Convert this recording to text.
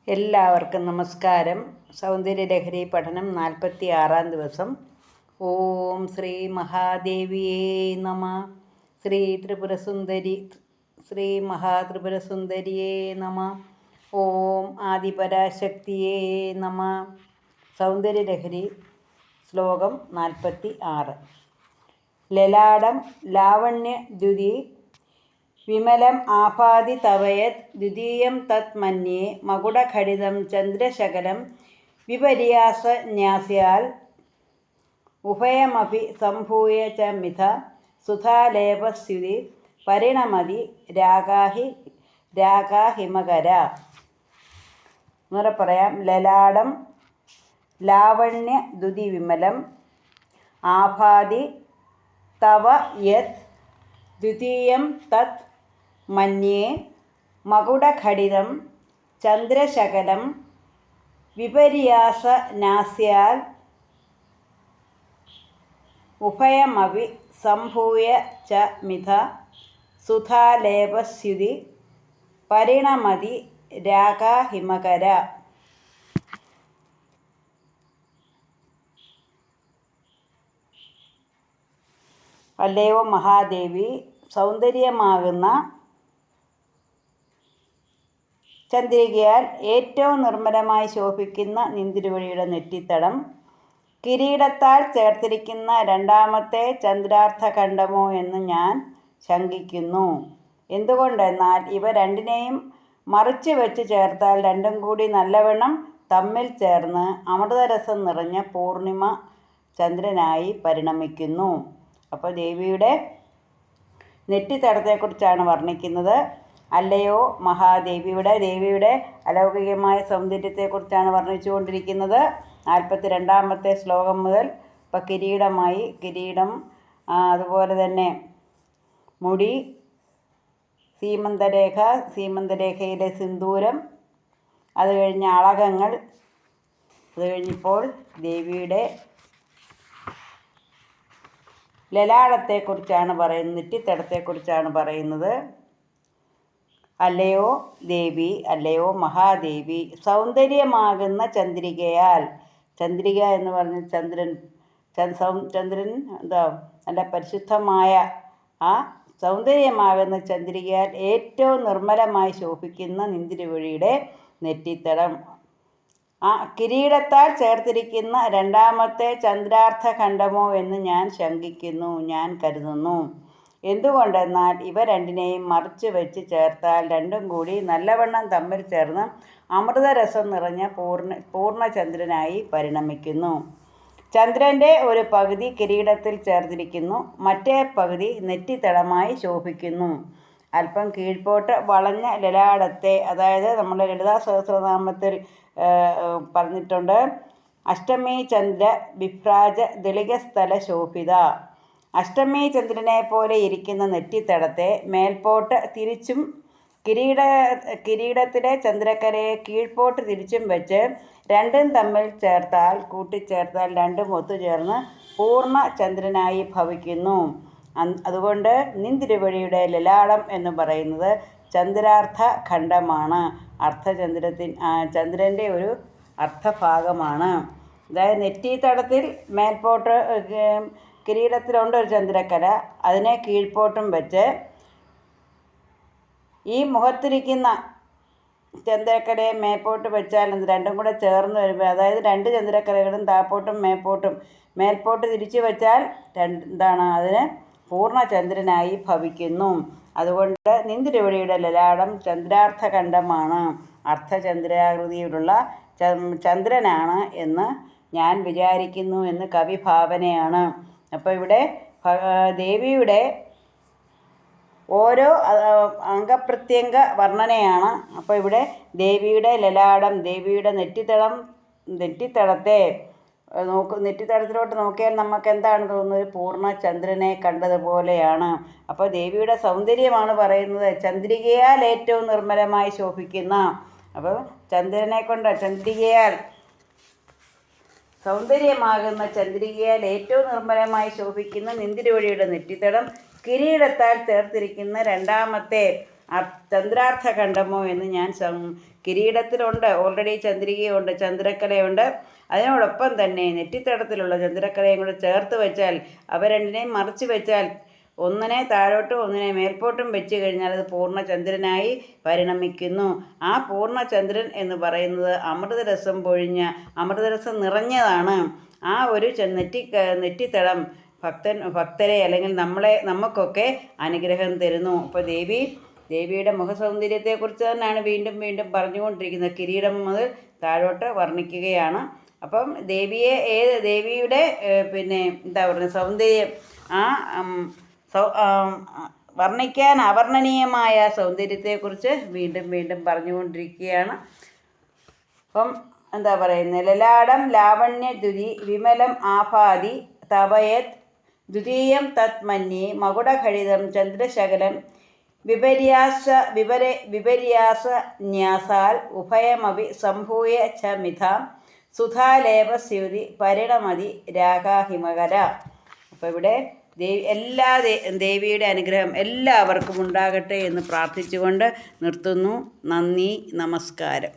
എല്ലാവർക്കും നമസ്കാരം. സൗന്ദര്യലഹരി പഠനം 46-ാം ദിവസം. ഓം ശ്രീ മഹാദേവിയേ നമ. ശ്രീ മഹാത്രിപുരസുന്ദരിയേ നമ. ഓം ആദിപരാശക്തിയേ നമ. സൗന്ദര്യലഹരി ശ്ലോകം 46. ലലാടം ലാവണ്യദ്യുതി വിമലം ആഭാതി തവയത് ദ്വിതീയം തത് മന്യേ മകുടഘടിതം ചന്ദ്രശകലം വിപര്യാസന്യാസ്യാൽ ഉഭയമപി സംഭൂയ ച മിഥ സുധാലേപസ്യുതി പരിണമതി രാഗാഹിമകര. എന്നുകൂടെ പറയാം. ലലാടം ലാവണ്യദ്യുതി വിമലം ആഭാതി തവ യത് ദ്വിതീയം തത് മന്യേ മകുടഘടിതം ചന്ദ്രശകലം വിപര്യാസനാസ്യാൽ ഉഭയമപി സംഭൂയ ച മിഥ സുധാലേപസ്യുതി പരിണമതി രാഗാഹിമകര. അല്ലയോ മഹാദേവി, സൗന്ദര്യമാകുന്ന ചന്ദ്രികയാൽ ഏറ്റവും നിർമ്മലമായി ശോഭിക്കുന്ന നിന്തിരുവഴിയുടെ നെറ്റിത്തടം കിരീടത്താൽ ചേർത്തിരിക്കുന്ന രണ്ടാമത്തെ ചന്ദ്രാർത്ഥഖണ്ഡമോ എന്ന് ഞാൻ ശങ്കിക്കുന്നു. എന്തുകൊണ്ടെന്നാൽ ഇവ രണ്ടിനെയും മറിച്ച് വെച്ച് ചേർത്താൽ രണ്ടും കൂടി നല്ലവണ്ണം തമ്മിൽ ചേർന്ന് അമൃതരസം നിറഞ്ഞ പൂർണിമ ചന്ദ്രനായി പരിണമിക്കുന്നു. അപ്പോൾ ദേവിയുടെ നെറ്റിത്തടത്തെക്കുറിച്ചാണ് വർണ്ണിക്കുന്നത്. അല്ലയോ മഹാദേവിയുടെ ദേവിയുടെ അലൗകികമായ സൗന്ദര്യത്തെക്കുറിച്ചാണ് വർണ്ണിച്ചുകൊണ്ടിരിക്കുന്നത്. 42-ാമത്തെ ശ്ലോകം മുതൽ ഇപ്പോൾ കിരീടമായി, കിരീടം, അതുപോലെ തന്നെ മുടി, സീമന്തരേഖ, സീമന്തരേഖയിലെ സിന്ദൂരം, അത് കഴിഞ്ഞ് അളകങ്ങൾ, അത് കഴിഞ്ഞിപ്പോൾ ദേവിയുടെ ലലാടത്തെക്കുറിച്ചാണ് പറയുന്നത്, നെറ്റിത്തടത്തെക്കുറിച്ചാണ് പറയുന്നത്. അല്ലയോ ദേവി, അല്ലയോ മഹാദേവി, സൗന്ദര്യമാകുന്ന ചന്ദ്രികയാൽ, ചന്ദ്രിക എന്ന് പറഞ്ഞ ചന്ദ്രൻ എന്താ നല്ല പരിശുദ്ധമായ ആ സൗന്ദര്യമാകുന്ന ചന്ദ്രികയാൽ ഏറ്റവും നിർമ്മലമായി ശോഭിക്കുന്ന നിന്തിരുവഴിയുടെ നെറ്റിത്തടം കിരീടത്താൽ ചേർത്തിരിക്കുന്ന രണ്ടാമത്തെ ചന്ദ്രാർത്ഥഖണ്ഡമോ എന്ന് ഞാൻ ശങ്കിക്കുന്നു, ഞാൻ കരുതുന്നു. എന്തുകൊണ്ടെന്നാൽ ഇവ രണ്ടിനെയും മറിച്ച് വെച്ച് ചേർത്താൽ രണ്ടും കൂടി നല്ലവണ്ണം തമ്മിൽ ചേർന്ന് അമൃതരസം നിറഞ്ഞ പൂർണ്ണചന്ദ്രനായി പരിണമിക്കുന്നു. ചന്ദ്രൻ്റെ ഒരു പകുതി കിരീടത്തിൽ ചേർത്തിരിക്കുന്നു, മറ്റേ പകുതി നെറ്റിത്തടമായി ശോഭിക്കുന്നു. അല്പം കീഴ്പോട്ട് വളഞ്ഞ ലലാടത്തെ, അതായത് നമ്മുടെ ലളിതാ സഹസ്രനാമത്തിൽ പറഞ്ഞിട്ടുണ്ട്, അഷ്ടമി ചന്ദ്ര വിഭ്രാജ ദളികസ്ഥല ശോഭിത. അഷ്ടമി ചന്ദ്രനെ പോലെ ഇരിക്കുന്ന നെറ്റിത്തടത്തെ മേൽപോട്ട് തിരിച്ചും കിരീടത്തിലെ ചന്ദ്രക്കലയെ കീഴ്പോട്ട് തിരിച്ചും വെച്ച് രണ്ടും തമ്മിൽ കൂട്ടിച്ചേർത്താൽ രണ്ടും ഒത്തുചേർന്ന് പൂർണ്ണ ചന്ദ്രനായി ഭവിക്കുന്നു. അതുകൊണ്ട് നിന്തിരുവഴിയുടെ ലലാടം എന്ന് പറയുന്നത് ചന്ദ്രാർത്ഥ ഖണ്ഡമാണ്. ചന്ദ്രൻ്റെ ഒരു അർത്ഥഭാഗമാണ്. അതായത് നെറ്റിത്തടത്തിൽ മേൽപോട്ട് കിരീടത്തിലുണ്ട് ഒരു ചന്ദ്രക്കല, അതിനെ കീഴ്പോട്ടും വെച്ച് ഈ മുഖത്തിരിക്കുന്ന ചന്ദ്രക്കലയെ മേൽപോട്ട് വെച്ചാൽ രണ്ടും കൂടെ ചേർന്ന് വരുമ്പോൾ, അതായത് രണ്ട് ചന്ദ്രക്കലകളും താപ്പോട്ടും മേൽപോട്ട് തിരിച്ചു വെച്ചാൽ അതിന് പൂർണ്ണചന്ദ്രനായി ഭവിക്കുന്നു. അതുകൊണ്ട് നിന്തിരുവഴിയുടെ ലലാടം ചന്ദ്രാർത്ഥഖണ്ഡമാണ്, അർദ്ധചന്ദ്രാകൃതിയിലുള്ള ചന്ദ്രനാണ് എന്ന് ഞാൻ വിചാരിക്കുന്നു എന്ന് കവിഭാവനയാണ്. അപ്പോൾ ഇവിടെ ദേവിയുടെ ഓരോ അംഗപ്രത്യംഗ വർണ്ണനയാണ്. അപ്പോൾ ഇവിടെ ദേവിയുടെ ലലാടം, ദേവിയുടെ നെറ്റിത്തടത്തെ നെറ്റിത്തടത്തിലോട്ട് നോക്കിയാൽ നമുക്ക് എന്താണ് തോന്നുന്നത്? പൂർണ്ണചന്ദ്രനെ കണ്ടതുപോലെയാണ്. അപ്പോൾ ദേവിയുടെ സൗന്ദര്യമാണ് പറയുന്നത്, ചന്ദ്രികയാൽ ഏറ്റവും നിർമ്മലമായി ശോഭിക്കുന്ന. അപ്പോൾ ചന്ദ്രികയാൽ സൗന്ദര്യമാകുന്ന ചന്ദ്രികയാൽ ഏറ്റവും നിർമ്മലമായി ശോഭിക്കുന്ന നിന്തിരുവഴിയുടെ നെറ്റിത്തടം കിരീടത്താൽ ചേർത്തിരിക്കുന്ന രണ്ടാമത്തെ ചന്ദ്രാർത്ഥ ഖണ്ഡമോ എന്ന് ഞാൻ കിരീടത്തിലുണ്ട്, ഓൾറെഡി ചന്ദ്രികയുണ്ട്, ചന്ദ്രക്കലയുണ്ട്. അതിനോടൊപ്പം തന്നെ നെറ്റിത്തടത്തിലുള്ള ചന്ദ്രക്കലയും കൂടെ ചേർത്ത് വെച്ചാൽ, അവ രണ്ടിനെയും മറിച്ച് വെച്ചാൽ, ഒന്നിനെ താഴോട്ടും ഒന്നിനെ മേൽപോട്ടും വെച്ച് കഴിഞ്ഞാൽ അത് പൂർണ്ണചന്ദ്രനായി പരിണമിക്കുന്നു. ആ പൂർണ്ണചന്ദ്രൻ എന്ന് പറയുന്നത് അമൃതരസം പൊഴിഞ്ഞ, അമൃതരസം നിറഞ്ഞതാണ്. ആ ഒരു നെറ്റിത്തടം ഭക്തരെ അല്ലെങ്കിൽ നമുക്കൊക്കെ അനുഗ്രഹം തരുന്നു. അപ്പോൾ ദേവിയുടെ മുഖസൗന്ദര്യത്തെക്കുറിച്ച് തന്നെയാണ് വീണ്ടും വീണ്ടും പറഞ്ഞുകൊണ്ടിരിക്കുന്നത്. കിരീടം മുതൽ താഴോട്ട് വർണ്ണിക്കുകയാണ്. അപ്പം ദേവിയുടെ എന്താ പറയുക, സൗന്ദര്യം, വർണ്ണിക്കാൻ അവർണ്ണനീയമായ സൗന്ദര്യത്തെക്കുറിച്ച് വീണ്ടും വീണ്ടും പറഞ്ഞുകൊണ്ടിരിക്കുകയാണ്. അപ്പം എന്താ പറയുന്നത്, ലലാടം ലാവണ്യദ്യുതി വിമലം ആഭാതി തവയത് ദ്വിതീയം തത് മന്യേ മകുടഖടിതം ചന്ദ്രശകലം വിപര്യാസന്യാസാൽ ഉഭയമപി സംഭൂയ ച മിഥാം സുധാലേപസ്യുതി പരിണമതി രാഗാഹിമകര. അപ്പോൾ ഇവിടെ ദേവിയുടെ അനുഗ്രഹം എല്ലാവർക്കും ഉണ്ടാകട്ടെ എന്ന് പ്രാർത്ഥിച്ചുകൊണ്ട് നിർത്തുന്നു. നന്ദി, നമസ്കാരം.